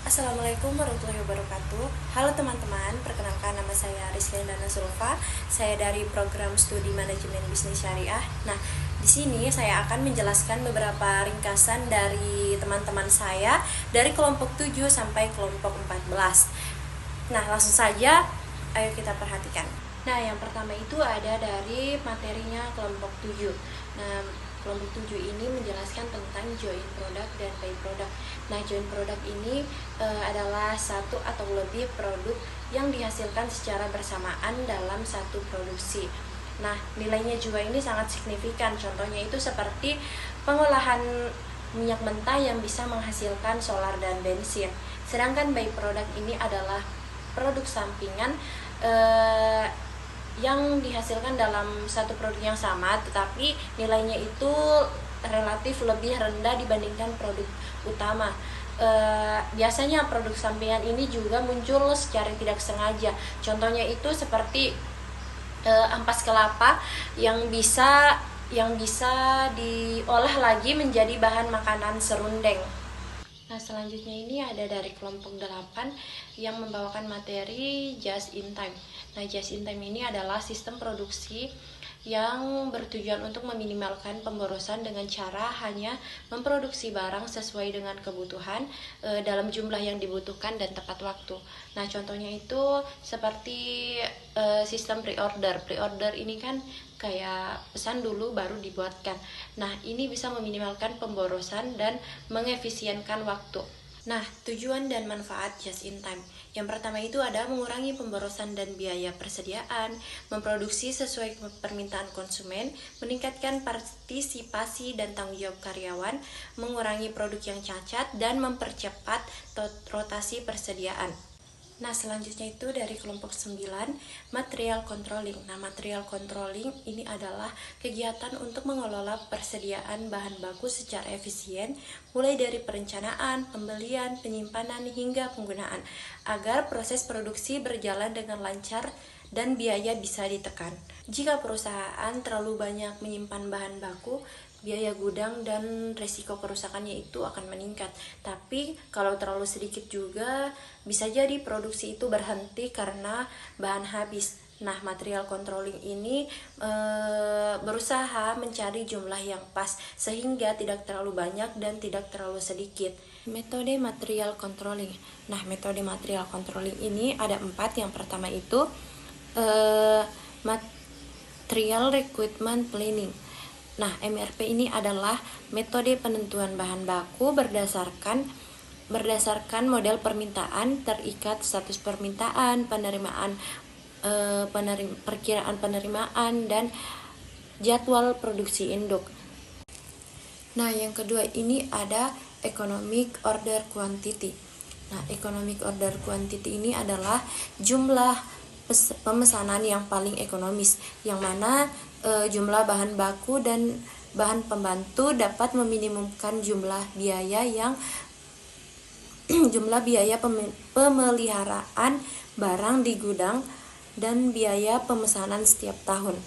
Assalamualaikum warahmatullahi wabarakatuh. Halo teman-teman, perkenalkan nama saya Rizky Dana Sulfa. Saya dari program studi manajemen bisnis syariah. Nah, di sini saya akan menjelaskan beberapa ringkasan dari teman-teman saya dari kelompok 7 sampai kelompok 14. Nah, langsung saja ayo kita perhatikan. Nah, yang pertama itu ada dari materinya kelompok 7. Nah, kelompok 7 ini menjelaskan tentang joint product dan by product. Nah, joint product ini adalah satu atau lebih produk yang dihasilkan secara bersamaan dalam satu produksi. Nah, nilainya juga ini sangat signifikan. Contohnya itu seperti pengolahan minyak mentah yang bisa menghasilkan solar dan bensin. Sedangkan by product ini adalah produk sampingan yang dihasilkan dalam satu produk yang sama, tetapi nilainya itu relatif lebih rendah dibandingkan produk utama. Biasanya produk sampingan ini juga muncul secara tidak sengaja. Contohnya itu seperti ampas kelapa yang bisa diolah lagi menjadi bahan makanan serundeng. Nah, selanjutnya ini ada dari kelompok 8 yang membawakan materi just in time. Nah, just in time ini adalah sistem produksi yang bertujuan untuk meminimalkan pemborosan dengan cara hanya memproduksi barang sesuai dengan kebutuhan dalam jumlah yang dibutuhkan dan tepat waktu. Nah, contohnya itu seperti sistem pre-order. Pre-order ini kan kayak pesan dulu baru dibuatkan. Nah, ini bisa meminimalkan pemborosan dan mengefisienkan waktu. Nah, tujuan dan manfaat just in time. Yang pertama itu ada mengurangi pemborosan dan biaya persediaan, memproduksi sesuai permintaan konsumen, meningkatkan partisipasi dan tanggung jawab karyawan, mengurangi produk yang cacat, dan mempercepat rotasi persediaan. Nah, selanjutnya itu dari kelompok 9, material controlling. Nah, material controlling ini adalah kegiatan untuk mengelola persediaan bahan baku secara efisien, mulai dari perencanaan, pembelian, penyimpanan, hingga penggunaan, agar proses produksi berjalan dengan lancar dan biaya bisa ditekan. Jika perusahaan terlalu banyak menyimpan bahan baku, biaya gudang dan resiko kerusakannya itu akan meningkat. Tapi kalau terlalu sedikit juga bisa jadi produksi itu berhenti karena bahan habis. Nah, material controlling ini berusaha mencari jumlah yang pas sehingga tidak terlalu banyak dan tidak terlalu sedikit. Metode material controlling. Nah, metode material controlling ini ada 4. Yang pertama itu material requirement planning. Nah, MRP ini adalah metode penentuan bahan baku berdasarkan model permintaan, terikat status permintaan, perkiraan penerimaan, dan jadwal produksi induk. Nah, yang kedua ini ada economic order quantity. Nah, economic order quantity ini adalah jumlah pemesanan yang paling ekonomis, yang mana jumlah bahan baku dan bahan pembantu dapat meminimumkan jumlah biaya pemeliharaan barang di gudang dan biaya pemesanan setiap tahun.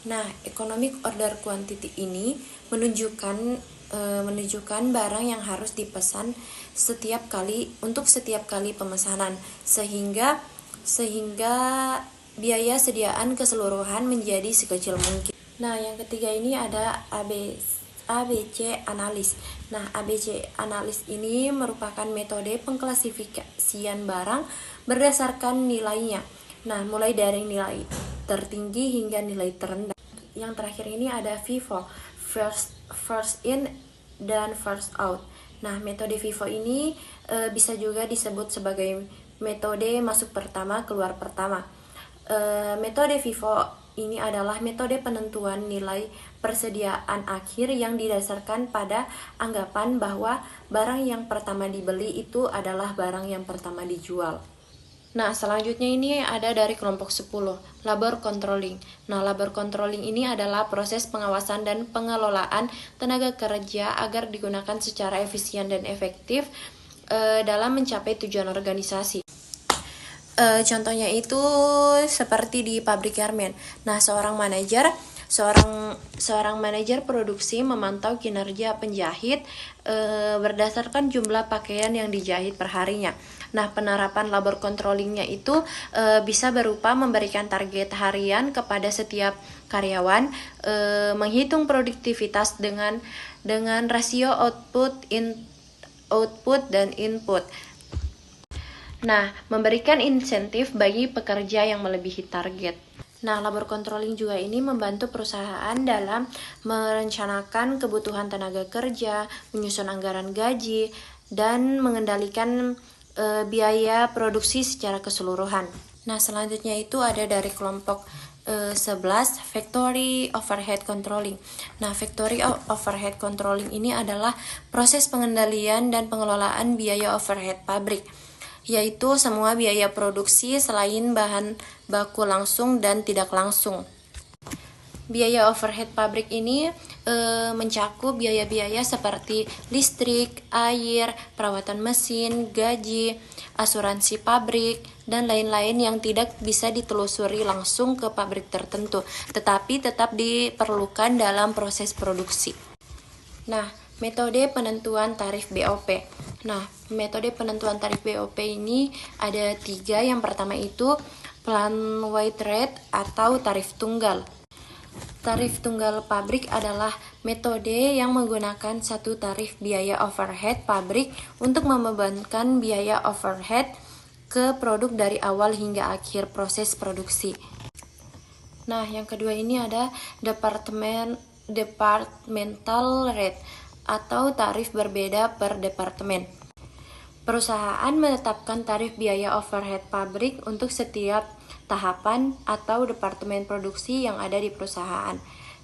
Nah, economic order quantity ini menunjukkan barang yang harus dipesan setiap kali pemesanan, sehingga biaya sediaan keseluruhan menjadi sekecil mungkin. Nah, yang ketiga ini ada ABC analis. Nah, ABC analis ini merupakan metode pengklasifikasian barang berdasarkan nilainya. Nah, mulai dari nilai tertinggi hingga nilai terendah. Yang terakhir ini ada FIFO, first in dan first out. Nah, metode FIFO ini bisa juga disebut sebagai metode masuk pertama, keluar pertama. Metode FIFO ini adalah metode penentuan nilai persediaan akhir yang didasarkan pada anggapan bahwa barang yang pertama dibeli itu adalah barang yang pertama dijual. Nah, selanjutnya ini ada dari kelompok 10, labor controlling. Nah, labor controlling ini adalah proses pengawasan dan pengelolaan tenaga kerja agar digunakan secara efisien dan efektif dalam mencapai tujuan organisasi. Contohnya itu seperti di pabrik garmen. Nah, seorang manajer Seorang manajer produksi memantau kinerja penjahit berdasarkan jumlah pakaian yang dijahit perharinya. Nah, penerapan labor controllingnya itu bisa berupa memberikan target harian kepada setiap karyawan, menghitung produktivitas dengan rasio output dan input. Nah, memberikan insentif bagi pekerja yang melebihi target. Nah, labor controlling juga ini membantu perusahaan dalam merencanakan kebutuhan tenaga kerja, menyusun anggaran gaji, dan mengendalikan biaya produksi secara keseluruhan. Nah, selanjutnya itu ada dari kelompok 11, Factory Overhead Controlling. Nah, Factory Overhead Controlling ini adalah proses pengendalian dan pengelolaan biaya overhead pabrik, yaitu semua biaya produksi selain bahan baku langsung dan tidak langsung. Biaya overhead pabrik ini mencakup biaya-biaya seperti listrik, air, perawatan mesin, gaji, asuransi pabrik, dan lain-lain yang tidak bisa ditelusuri langsung ke pabrik tertentu, tetapi tetap diperlukan dalam proses produksi. Nah, metode penentuan tarif BOP. Nah, metode penentuan tarif BOP ini ada 3. Yang pertama itu plan weight rate atau tarif tunggal. Tarif tunggal pabrik adalah metode yang menggunakan satu tarif biaya overhead pabrik untuk membebankan biaya overhead ke produk dari awal hingga akhir proses produksi. Nah, yang kedua ini ada departmental rate atau tarif berbeda per departemen. Perusahaan menetapkan tarif biaya overhead pabrik untuk setiap tahapan atau departemen produksi yang ada di perusahaan.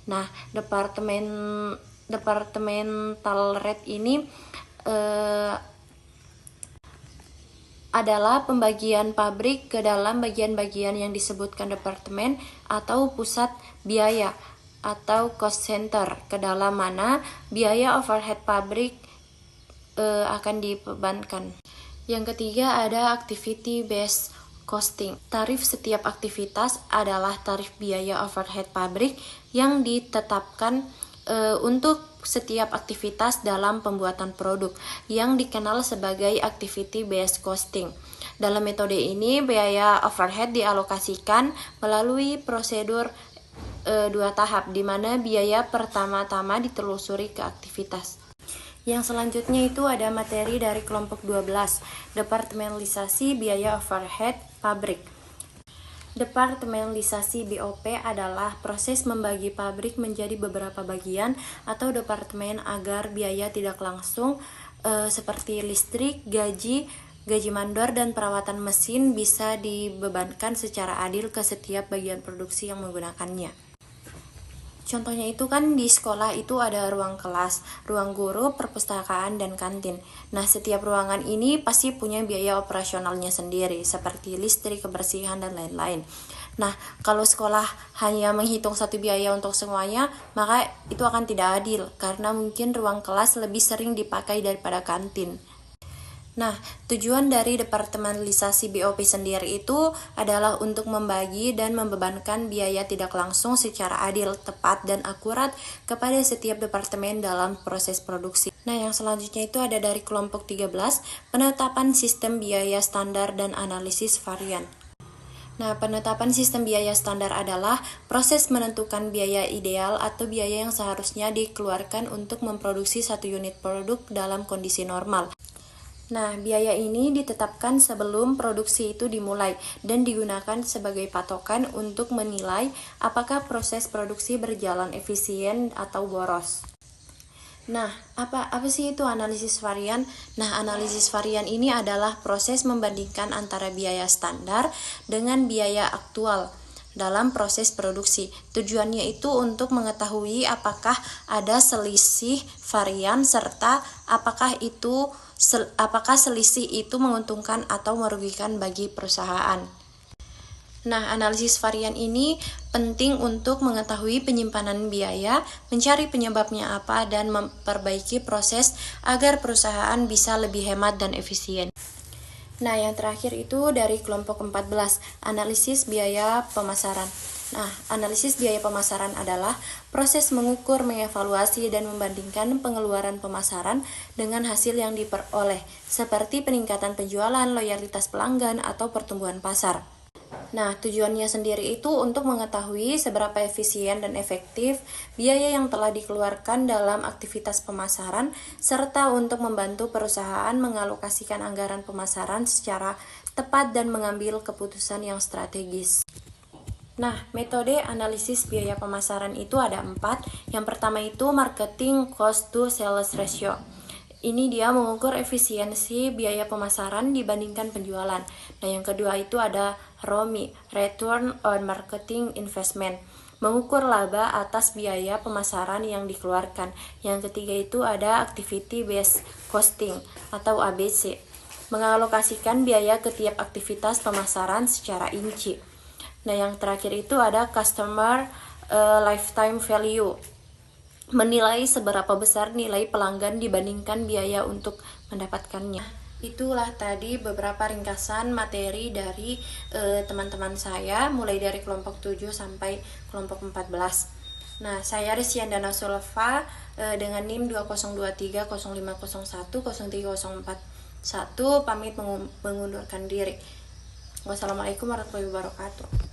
Nah, departmental rate ini adalah pembagian pabrik ke dalam bagian-bagian yang disebutkan departemen atau pusat biaya atau cost center, ke dalam mana biaya overhead pabrik akan dibebankan. Yang ketiga ada activity based costing. Tarif setiap aktivitas adalah tarif biaya overhead pabrik yang ditetapkan untuk setiap aktivitas dalam pembuatan produk yang dikenal sebagai activity based costing. Dalam metode ini biaya overhead dialokasikan melalui prosedur 2 tahap, di mana biaya pertama-tama ditelusuri ke aktivitas. Yang selanjutnya itu ada materi dari kelompok 12, departementalisasi biaya overhead pabrik. Departementalisasi BOP adalah proses membagi pabrik menjadi beberapa bagian atau departemen agar biaya tidak langsung seperti listrik, gaji mandor, dan perawatan mesin bisa dibebankan secara adil ke setiap bagian produksi yang menggunakannya. Contohnya itu kan di sekolah itu ada ruang kelas, ruang guru, perpustakaan, dan kantin. Nah, setiap ruangan ini pasti punya biaya operasionalnya sendiri, seperti listrik, kebersihan, dan lain-lain. Nah, kalau sekolah hanya menghitung satu biaya untuk semuanya, maka itu akan tidak adil, karena mungkin ruang kelas lebih sering dipakai daripada kantin. Nah, tujuan dari departementalisasi BOP sendiri itu adalah untuk membagi dan membebankan biaya tidak langsung secara adil, tepat, dan akurat kepada setiap departemen dalam proses produksi. Nah, yang selanjutnya itu ada dari kelompok 13, penetapan sistem biaya standar dan analisis varian. Nah, penetapan sistem biaya standar adalah proses menentukan biaya ideal atau biaya yang seharusnya dikeluarkan untuk memproduksi satu unit produk dalam kondisi normal. Nah, biaya ini ditetapkan sebelum produksi itu dimulai dan digunakan sebagai patokan untuk menilai apakah proses produksi berjalan efisien atau boros. Nah, apa sih itu analisis varian? Nah, analisis varian ini adalah proses membandingkan antara biaya standar dengan biaya aktual dalam proses produksi. Tujuannya itu untuk mengetahui apakah ada selisih varian serta apakah selisih itu menguntungkan atau merugikan bagi perusahaan. Nah, analisis varian ini penting untuk mengetahui penyimpanan biaya, mencari penyebabnya apa, dan memperbaiki proses agar perusahaan bisa lebih hemat dan efisien. Nah, yang terakhir itu dari kelompok 14, analisis biaya pemasaran. Nah, analisis biaya pemasaran adalah proses mengukur, mengevaluasi, dan membandingkan pengeluaran pemasaran dengan hasil yang diperoleh, seperti peningkatan penjualan, loyalitas pelanggan, atau pertumbuhan pasar. Nah, tujuannya sendiri itu untuk mengetahui seberapa efisien dan efektif biaya yang telah dikeluarkan dalam aktivitas pemasaran, serta untuk membantu perusahaan mengalokasikan anggaran pemasaran secara tepat dan mengambil keputusan yang strategis. Nah, metode analisis biaya pemasaran itu ada 4. Yang pertama itu marketing cost to sales ratio. Ini dia mengukur efisiensi biaya pemasaran dibandingkan penjualan. Nah, yang kedua itu ada ROMI, Return on Marketing Investment, mengukur laba atas biaya pemasaran yang dikeluarkan. Yang ketiga itu ada Activity Based Costing atau ABC, mengalokasikan biaya ke tiap aktivitas pemasaran secara inci. Nah, yang terakhir itu ada Customer Lifetime Value, menilai seberapa besar nilai pelanggan dibandingkan biaya untuk mendapatkannya. Itulah tadi beberapa ringkasan materi dari teman-teman saya, mulai dari kelompok 7 sampai kelompok 14. Nah, saya Risyandana Sulfa dengan NIM 202305010304 pamit mengundurkan diri. Wassalamualaikum warahmatullahi wabarakatuh.